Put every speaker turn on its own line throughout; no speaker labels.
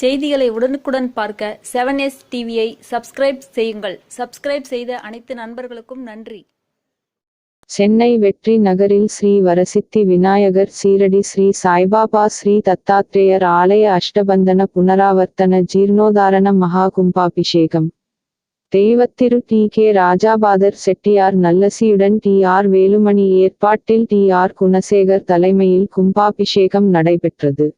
செய்திகளை உடனுக்குடன் பார்க்க 7S டிவியை சப்ஸ்கிரைப் செய்யுங்கள். சப்ஸ்கிரைப் செய்த அனைத்து நண்பர்களுக்கும் நன்றி.
சென்னை வெற்றி நகரில் ஸ்ரீ வரசித்தி விநாயகர் சீரடி ஸ்ரீ சாய்பாபா ஸ்ரீ தத்தாத்ரேயர் ஆலய அஷ்டபந்தன புனராவர்த்தன ஜீர்ணோதாரண மகா கும்பாபிஷேகம். தெய்வத்திரு டி. கே. ராஜாபாதர் செட்டியார் நல்லசியுடன் டி. ஆர். வேலுமணி ஏற்பாட்டில் டி. ஆர். குணசேகர் தலைமையில் கும்பாபிஷேகம் நடைபெற்றது.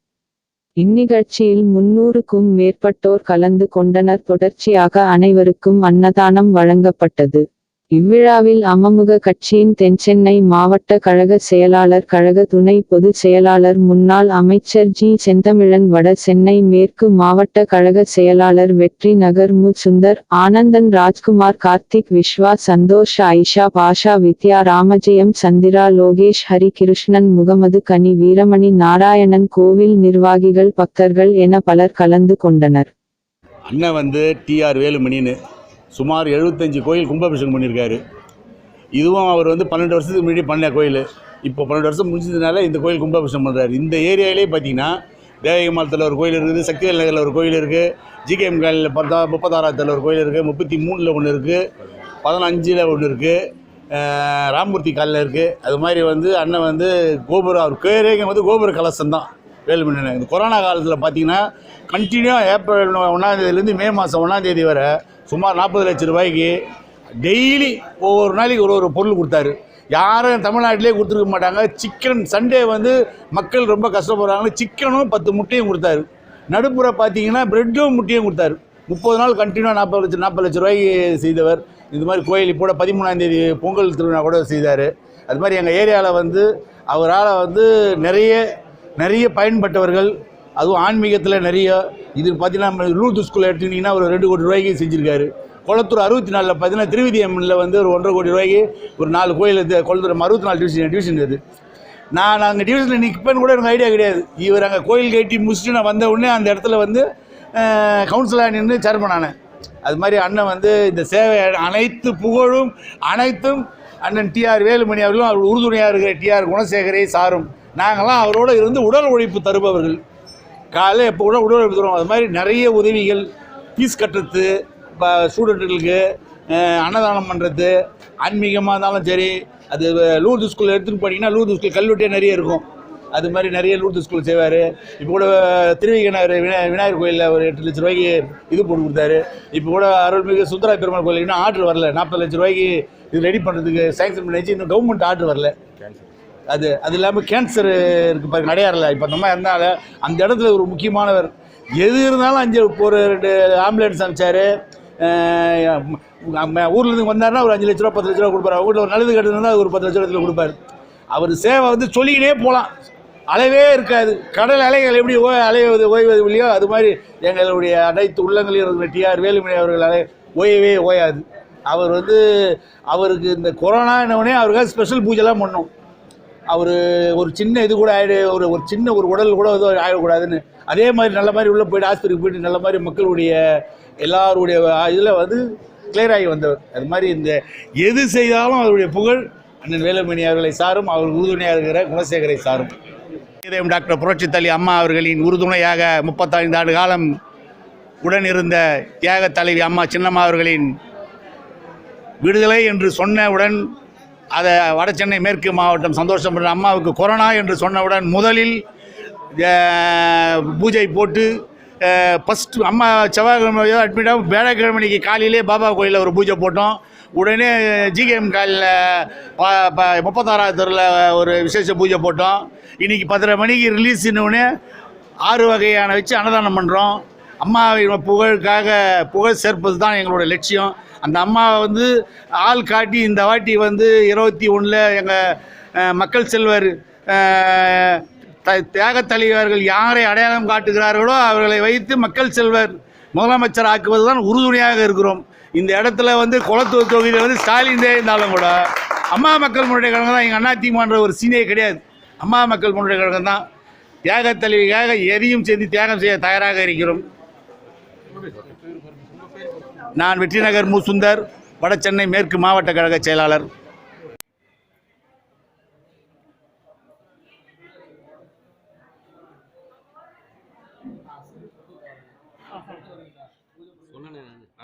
இந்நிகழ்ச்சியில் 300க்கும் மேற்பட்டோர் கலந்து கொண்டனர். தொடர்ச்சியாக அனைவருக்கும் அன்னதானம் வழங்கப்பட்டது. இவ்விழாவில் அமமுக கட்சியின் தென்சென்னை மாவட்ட கழக செயலாளர், கழக துணை பொதுச் செயலாளர், முன்னாள் அமைச்சர் ஜி. செந்தமிழன், வட சென்னை மேற்கு மாவட்ட கழக செயலாளர் வெற்றி நகர் மு. சுந்தர், ஆனந்தன், ராஜ்குமார், கார்த்திக், விஸ்வா, சந்தோஷ், ஆயிஷா பாஷா, வித்யா ராமஜெயம், சந்திரா, லோகேஷ், ஹரிகிருஷ்ணன், முகமது கனி, வீரமணி, நாராயணன், கோவில் நிர்வாகிகள், பக்தர்கள் என பலர் கலந்து கொண்டனர்.
அண்ணன் டி. ஆர். வேலுமணின்னு சுமார் 75 கோயில் கும்பாபிஷேகம் பண்ணியிருக்காரு. இதுவும் அவர் 12 வருஷத்துக்கு முன்னாடி பண்ண கோயில். இப்போ 12 வருஷம் முடிஞ்சதுனால இந்த கோயில் கும்பாபிஷேகம் பண்ணுறாரு. இந்த ஏரியாவிலே பார்த்தீங்கன்னா தேவகமாலத்தில் ஒரு கோயில் இருக்குது, சக்திவேல் நகரில் ஒரு கோயில் இருக்குது, ஜிகேஎம் காலில் பார்த்தா 36ஆத்தில் ஒரு கோயில் இருக்குது, 33ல் ஒன்று இருக்குது, 15ல் ஒன்று இருக்குது, ராமூர்த்தி காலில் இருக்குது. அது மாதிரி அண்ணன் கோபுரம், அவர் பேரே கோபுர கலசம் தான் வேலுமணி. இந்த கொரோனா காலத்தில் பார்த்தீங்கன்னா கண்டினியூவாக ஏப்ரல் 1ஆம் மே மாதம் 1ஆம் வரை சுமார் 40 லட்சம் ரூபாய்க்கு டெய்லி ஒவ்வொரு நாளைக்கு ஒரு பொருள் கொடுத்தாரு. யாரும் தமிழ்நாட்டிலே கொடுத்துருக்க மாட்டாங்க. சிக்கன் சண்டே மக்கள் ரொம்ப கஷ்டப்படுறாங்க. சிக்கனும் 10 முட்டையும் கொடுத்தாரு. நடுப்புற பார்த்தீங்கன்னா பிரெட்டும் முட்டையும் கொடுத்தாரு. 30 நாள் கண்டினியூவாக 40 லட்சம் ரூபாய்க்கு செய்தவர். இது மாதிரி கோயில் இப்போ 13ஆம் தேதி பொங்கல் திருவிழா கூட செய்தார். அது மாதிரி எங்கள் ஏரியாவில் அவரால் நிறைய பயன்பட்டவர்கள், அதுவும் ஆன்மீகத்தில் நிறைய. இது பார்த்தீங்கன்னா லூர்து ஸ்கூலில் எடுத்துக்கிட்டிங்கன்னா ஒரு 2 கோடி ரூபாய்க்கு செஞ்சுருக்காரு. குளத்தூர் 64 பார்த்தீங்கன்னா திருவிதி அம்மனில் ஒரு 1.5 கோடி ரூபாய்க்கு ஒரு 4 கோயில். குளத்தூர் 64 டிவிஷன் இது. நான் அங்கே டிவிஷனில் நிற்பேன்னு கூட எனக்கு ஐடியா கிடையாது. இவர் அங்கே கோயில் கட்டி முடிச்சுட்டு நான் வந்த உடனே அந்த இடத்துல கவுன்சிலராக நின்று சேர்மன் ஆனேன். அது மாதிரி அண்ணன் இந்த சேவை அனைத்து புகழும் அனைத்தும் அண்ணன் டி. ஆர். வேலுமணி அவர்களும் அவர் உறுதுணையாக இருக்கிற டி. ஆர். குணசேகரை சாரும். நாங்கள்லாம் அவரோடு இருந்து உடல் உழைப்பு தருபவர்கள். காலையில் எப்போ கூட உடல் உழைப்பு தருவோம். அது மாதிரி நிறைய உதவிகள், ஃபீஸ் கட்டுறது, ஸ்டூடெண்ட்டுகளுக்கு அன்னதானம் பண்ணுறது, ஆன்மீகமாக இருந்தாலும் சரி. அது லூர்து ஸ்கூலில் எடுத்துகிட்டு போனீங்கன்னா லூர்து ஸ்கூல் கல்வெட்டே நிறைய இருக்கும். அது மாதிரி நிறைய லூர்து ஸ்கூல் செய்வார். இப்போ கூட திருவிகநகர் விநாயகர் கோயிலில் ஒரு 8 லட்ச ரூபாய்க்கு இது போட்டு கொடுத்தாரு. இப்போ கூட அருள்மிகு சுந்தரா பெருமாள் கோயிலுக்கு இன்னும் ஆர்டர் வரல. 40 லட்ச ரூபாய்க்கு இது ரெடி பண்ணுறதுக்கு சேங்ஷன் பண்ணிச்சு. இன்னும் கவர்மெண்ட் ஆர்டர் வரல. அது இல்லாமல் கேன்சர் இருக்குது பாருங்க, அடையாறில். இப்போ அந்த மாதிரி இருந்தாலும் அந்த இடத்துல ஒரு முக்கியமானவர். எது இருந்தாலும் 2 ஆம்புலன்ஸ் அனுப்பிச்சார். ஊர்லேருந்து வந்தாருன்னா ஒரு 5 லட்ச ரூபா 10 லட்ச ரூபா கொடுப்பாரு. வீட்டில் ஒரு நல்லது கட்டுறதுனா ஒரு 10 லட்ச ரூபா கொடுப்பாரு. அவர் சேவை சொல்லிக்கிட்டே போகலாம், அளவே இருக்காது. கடல் அலைகள் எப்படி ஓய்வது இல்லையோ அது மாதிரி எங்களுடைய அனைத்து உள்ளங்களில் இருக்கிற டி. ஆர். வேலுமணி அவர்கள் ஓயவே ஓயாது. அவர் அவருக்கு இந்த கொரோனா என்னவுடனே அவருக்காக ஸ்பெஷல் பூஜைலாம் பண்ணோம். அவர் ஒரு சின்ன இது கூட ஒரு சின்ன ஒரு உடல் கூட ஆகிடக்கூடாதுன்னு அதே மாதிரி நல்ல மாதிரி உள்ளே போய்ட்டு ஆஸ்பத்திரிக்கு போய்ட்டு நல்ல மாதிரி மக்களுடைய எல்லாருடைய இதில் கிளியர் ஆகி வந்தவர். அது மாதிரி இந்த எது செய்தாலும் அவருடைய புகழ் அண்ணன் வேலுமணி அவர்களை சாரும், அவர் உறுதுணையாக இருக்கிற குணசேகரை சாரும். டாக்டர் புரட்சித்தலைவி அம்மா அவர்களின் உறுதுணையாக 35 ஆண்டு காலம் உடன் இருந்த தியாக தலைவி அம்மா சின்னம்மா அவர்களின் விடுதலை என்று சொன்னவுடன் அதை வட சென்னை மேற்கு மாவட்டம் சந்தோஷப்படுற அம்மாவுக்கு கொரோனா என்று சொன்னவுடன் முதலில் பூஜை போட்டு ஃபஸ்ட்டு அம்மா செவ்வாய்க்கிழமை அட்மிட்டாக வியாழக்கிழமைக்கு காலையிலே பாபா கோயிலில் ஒரு பூஜை போட்டோம். உடனே ஜிகேஎம் காலில் 36ஆவது தெருவில் ஒரு விசேஷ பூஜை போட்டோம். இன்றைக்கி 10:30 மணிக்கு ரிலீஸ் இன்னொன்னே 6 வகையான வச்சு அன்னதானம் பண்ணுறோம். அம்மாவின் புகழ் சேர்ப்பது தான் எங்களோட லட்சியம். அந்த அம்மாவை ஆள் காட்டி இந்த வாட்டி 21ல் எங்கள் மக்கள் செல்வர் தியாக தலைவர்கள் யாரை அடையாளம் காட்டுகிறார்களோ அவர்களை வைத்து மக்கள் செல்வர் முதலமைச்சர் ஆக்குவது தான் உறுதுணையாக இருக்கிறோம். இந்த இடத்துல குளத்தூர் தொகுதியில் ஸ்டாலின் இருந்தாலும் கூட அம்மா மக்கள் முன்னேற்ற கழகம் தான். எங்கள் அதிமுகன்ற ஒரு சீனே கிடையாது. அம்மா மக்கள் முன்னேற்ற கழகம் தான். தியாக தலைவிக்காக எதையும் செய்து தியாகம் செய்ய தயாராக இருக்கிறோம். நான் வெற்றி நகர் மு. சுந்தர், வட சென்னை மேற்கு மாவட்ட கழக செயலாளர்.
என்னங்க அது